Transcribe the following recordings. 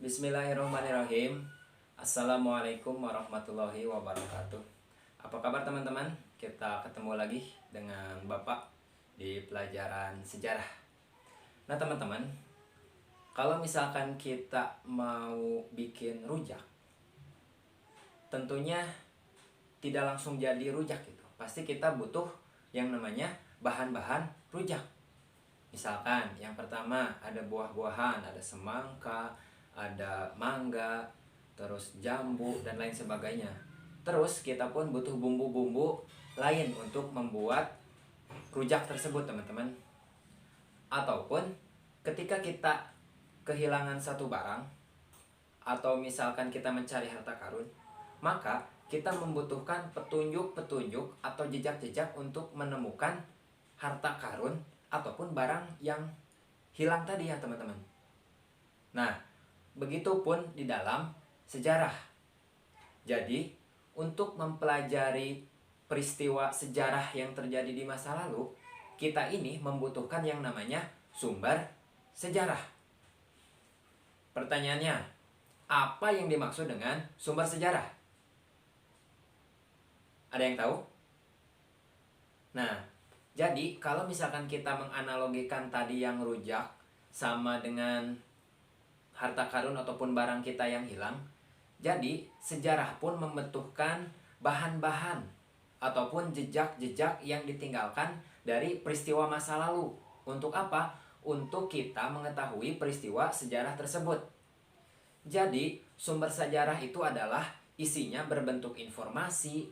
Bismillahirrahmanirrahim. Assalamualaikum warahmatullahi wabarakatuh. Apa kabar teman-teman? Kita ketemu lagi dengan Bapak di pelajaran sejarah. Nah teman-teman, kalau misalkan kita mau bikin rujak, tentunya tidak langsung jadi rujak gitu. Pasti kita butuh yang namanya bahan-bahan rujak. Misalkan yang pertama ada buah-buahan, ada semangka, ada mangga, terus jambu dan lain sebagainya. Terus kita pun butuh bumbu-bumbu lain untuk membuat rujak tersebut teman-teman. Ataupun ketika kita kehilangan satu barang, atau misalkan kita mencari harta karun, maka kita membutuhkan petunjuk-petunjuk atau jejak-jejak untuk menemukan harta karun ataupun barang yang hilang tadi ya teman-teman. Nah, begitupun di dalam sejarah. Jadi, untuk mempelajari peristiwa sejarah yang terjadi di masa lalu, kita ini membutuhkan yang namanya sumber sejarah. Pertanyaannya, apa yang dimaksud dengan sumber sejarah? Ada yang tahu? Nah, jadi kalau misalkan kita menganalogikan tadi yang rujak sama dengan harta karun ataupun barang kita yang hilang, jadi sejarah pun membutuhkan bahan-bahan ataupun jejak-jejak yang ditinggalkan dari peristiwa masa lalu. Untuk apa? Untuk kita mengetahui peristiwa sejarah tersebut. Jadi sumber sejarah itu adalah isinya berbentuk informasi,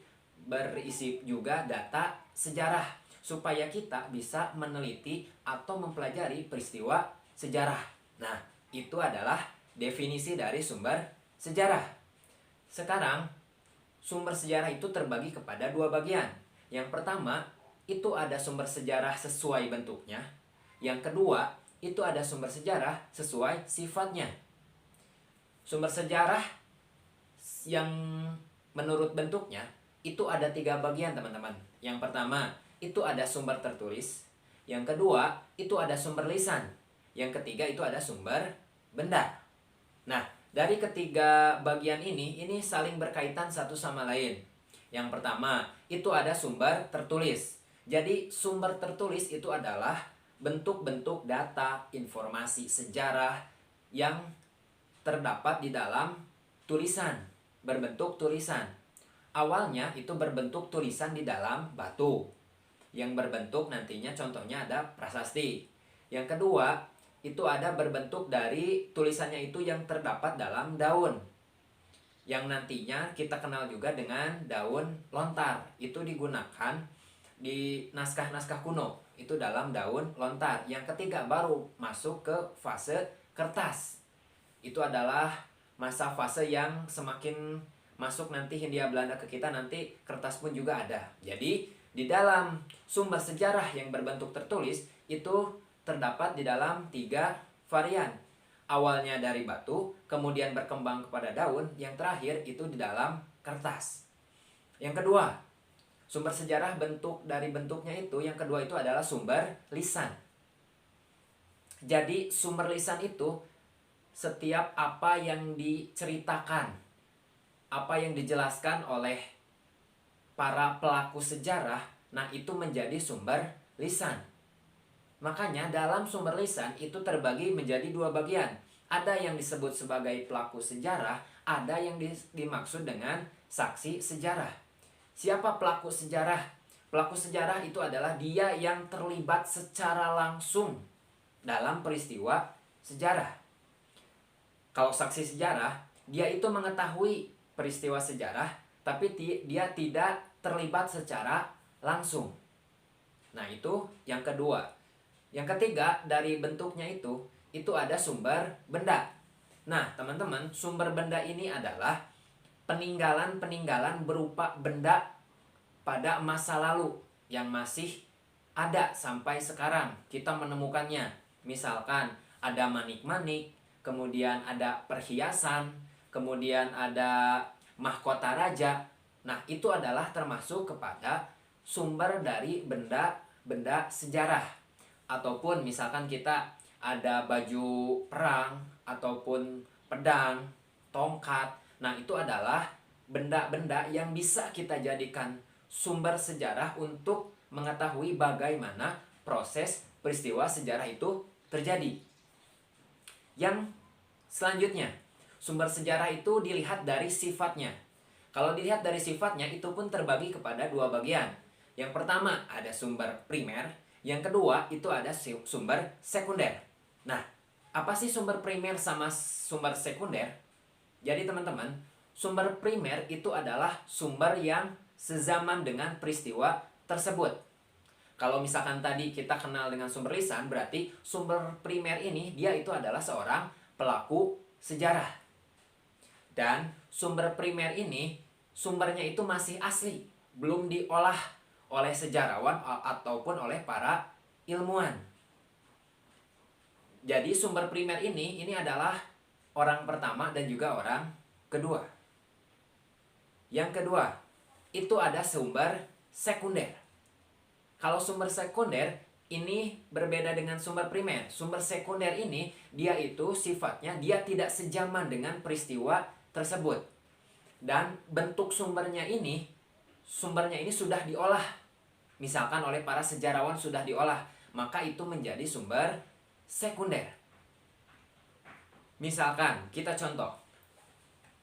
berisi juga data sejarah, supaya kita bisa meneliti atau mempelajari peristiwa sejarah. Nah, itu adalah definisi dari sumber sejarah. Sekarang, sumber sejarah itu terbagi kepada dua bagian. Yang pertama, itu ada sumber sejarah sesuai bentuknya. Yang kedua, itu ada sumber sejarah sesuai sifatnya. Sumber sejarah yang menurut bentuknya, itu ada 3 bagian teman-teman. Yang pertama, itu ada sumber tertulis. Yang kedua, itu ada sumber lisan. Yang ketiga, itu ada sumber benda. Nah, dari ketiga bagian ini saling berkaitan satu sama lain. Yang pertama, itu ada sumber tertulis. Jadi, sumber tertulis itu adalah bentuk-bentuk data, informasi, sejarah yang terdapat di dalam tulisan, berbentuk tulisan. Awalnya itu berbentuk tulisan di dalam batu, yang berbentuk nantinya contohnya ada prasasti. Yang kedua, itu ada berbentuk dari tulisannya itu yang terdapat dalam daun, yang nantinya kita kenal juga dengan daun lontar. Itu digunakan di naskah-naskah kuno, itu dalam daun lontar. Yang ketiga baru masuk ke fase kertas. Itu adalah masa fase yang semakin masuk nanti Hindia Belanda ke kita, nanti kertas pun juga ada. Jadi di dalam sumber sejarah yang berbentuk tertulis itu terdapat di dalam 3 varian. Awalnya dari batu, kemudian berkembang kepada daun, yang terakhir itu di dalam kertas. Yang kedua, sumber sejarah bentuknya itu, yang kedua itu adalah sumber lisan. Jadi sumber lisan itu setiap apa yang diceritakan, apa yang dijelaskan oleh para pelaku sejarah, nah itu menjadi sumber lisan. Makanya dalam sumber lisan itu terbagi menjadi 2 bagian. Ada yang disebut sebagai pelaku sejarah, ada yang dimaksud dengan saksi sejarah. Siapa pelaku sejarah? Pelaku sejarah itu adalah dia yang terlibat secara langsung dalam peristiwa sejarah. Kalau saksi sejarah, dia itu mengetahui peristiwa sejarah, tapi dia tidak terlibat secara langsung. Nah, itu yang kedua. Yang ketiga, dari bentuknya itu ada sumber benda. Nah, teman-teman, sumber benda ini adalah peninggalan-peninggalan berupa benda pada masa lalu yang masih ada sampai sekarang. Kita menemukannya. Misalkan ada manik-manik, kemudian ada perhiasan, kemudian ada mahkota raja. Nah, itu adalah termasuk kepada sumber dari benda-benda sejarah. Ataupun misalkan kita ada baju perang ataupun pedang, tongkat. Nah, itu adalah benda-benda yang bisa kita jadikan sumber sejarah untuk mengetahui bagaimana proses peristiwa sejarah itu terjadi. Yang selanjutnya, sumber sejarah itu dilihat dari sifatnya. Kalau dilihat dari sifatnya, itu pun terbagi kepada dua bagian. Yang pertama ada sumber primer, yang kedua itu ada sumber sekunder. Nah, apa sih sumber primer sama sumber sekunder? Jadi teman-teman, sumber primer itu adalah sumber yang sezaman dengan peristiwa tersebut. Kalau misalkan tadi kita kenal dengan sumber lisan, berarti sumber primer ini dia itu adalah seorang pelaku sejarah. Dan sumber primer ini sumbernya itu masih asli, belum diolah oleh sejarawan ataupun oleh para ilmuwan. Jadi sumber primer ini adalah orang pertama dan juga orang kedua. Yang kedua, itu ada sumber sekunder. Kalau sumber sekunder ini berbeda dengan sumber primer. Sumber sekunder ini dia itu sifatnya dia tidak sejaman dengan peristiwa tersebut. Dan bentuk sumbernya ini sudah diolah. Misalkan oleh para sejarawan sudah diolah, maka itu menjadi sumber sekunder. Misalkan kita contoh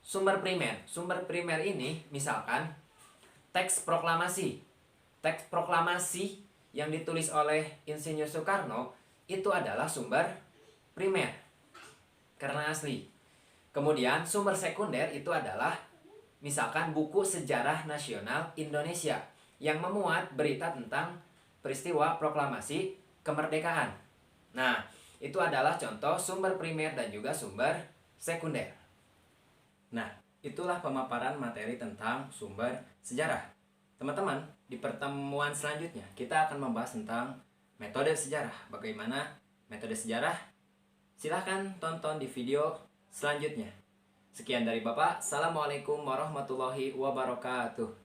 sumber primer. Sumber primer ini misalkan teks proklamasi. Teks proklamasi yang ditulis oleh Insinyur Soekarno itu adalah sumber primer karena asli. Kemudian sumber sekunder itu adalah misalkan buku Sejarah Nasional Indonesia yang memuat berita tentang peristiwa proklamasi kemerdekaan. Nah, itu adalah contoh sumber primer dan juga sumber sekunder. Nah, itulah pemaparan materi tentang sumber sejarah. Teman-teman, di pertemuan selanjutnya kita akan membahas tentang metode sejarah. Bagaimana metode sejarah? Silahkan tonton di video selanjutnya. Sekian dari Bapak. Assalamualaikum warahmatullahi wabarakatuh.